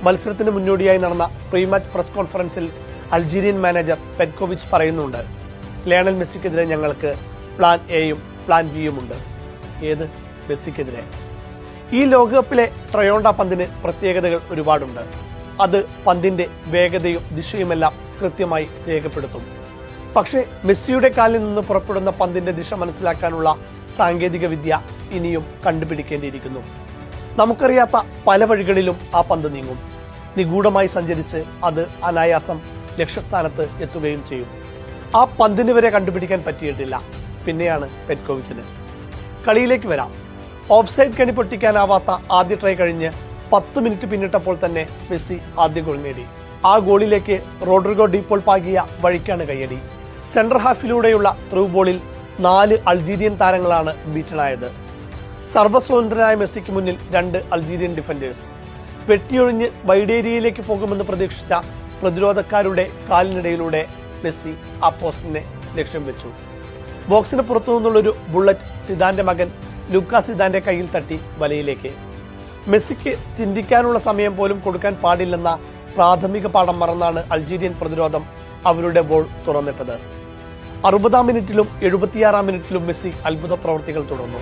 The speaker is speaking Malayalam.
മത്സരത്തിന് മുന്നോടിയായി നടന്ന പ്രീ മാച്ച് പ്രസ് കോൺഫറൻസിൽ അൾജീരിയൻ മാനേജർ പെറ്റ്കോവിച്ച് പറയുന്നുണ്ട്, ലയണൽ മെസ്സിക്കെതിരെ ഞങ്ങൾക്ക് പ്ലാൻ എയും പ്ലാൻ ബിയും ഉണ്ട്. ഏത്? മെസ്സിക്കെതിരെ. ഈ ലോകകപ്പിലെ ട്രയോണ്ട പന്തിന് പ്രത്യേകതകൾ ഒരുപാടുണ്ട്. അത് പന്തിന്റെ വേഗതയും ദിശയുമെല്ലാം കൃത്യമായി രേഖപ്പെടുത്തും. പക്ഷേ മെസ്സിയുടെ കാലിൽ നിന്ന് പുറപ്പെടുന്ന പന്തിന്റെ ദിശ മനസ്സിലാക്കാനുള്ള സാങ്കേതിക വിദ്യ ഇനിയും കണ്ടുപിടിക്കേണ്ടിയിരിക്കുന്നു. നമുക്കറിയാത്ത പല വഴികളിലും ആ പന്ത് നീങ്ങും. നിഗൂഢമായി സഞ്ചരിച്ച് അത് അനായാസം ലക്ഷ്യസ്ഥാനത്ത് എത്തുകയും ചെയ്യും. ആ പന്തിന് വരെ കണ്ടുപിടിക്കാൻ പറ്റിയിട്ടില്ല. പിന്നെയാണ് പെറ്റ്കോവിച്ചിന്. കളിയിലേക്ക് വരാം. ഓഫ് സൈഡ് കണി പൊട്ടിക്കാനാവാത്ത ആദ്യ ട്രൈ കഴിഞ്ഞ് 10 മിനിറ്റ് പിന്നിട്ടപ്പോൾ തന്നെ മെസ്സി ആദ്യ ഗോൾ നേടി. ആ ഗോളിലേക്ക് റോഡ്രിഗോ ഡി പോൾ പാകിയ വഴിക്കാണ് കയ്യടി. സെൻട്രൽ ഹാഫിലൂടെയുള്ള ത്രൂ ബോളിൽ 4 അൾജീരിയൻ താരങ്ങളാണ് ബീറ്റണായത്. സർവ്വസ്വതന്ത്രനായ മെസ്സിക്ക് മുന്നിൽ 2 അൾജീരിയൻ ഡിഫൻഡേഴ്സ്. വെട്ടിയൊഴിഞ്ഞ് വൈഡേരിയയിലേക്ക് പോകുമെന്ന് പ്രതീക്ഷിച്ച പ്രതിരോധക്കാരുടെ കാലിനിടയിലൂടെ മെസ്സി ആ പോസ്റ്റിനെ ലക്ഷ്യം വെച്ചു. ബോക്സിന് പുറത്തു നിന്നുള്ളൊരു ബുള്ളറ്റ് സിദാന്റെ മകൻ ലൂക്ക സിദാന്റെ കയ്യിൽ തട്ടി വലയിലേക്ക്. മെസ്സിക്ക് ചിന്തിക്കാനുള്ള സമയം പോലും കൊടുക്കാൻ പാടില്ലെന്ന പ്രാഥമിക പാഠം മറന്നാണ് അൾജീരിയൻ പ്രതിരോധം അവരുടെ ബോൾ തുറന്നിട്ടത്. 60-ാം മിനിറ്റിലും 76-ാം മിനിറ്റിലും മെസ്സി അത്ഭുത പ്രവർത്തികൾ തുടർന്നു.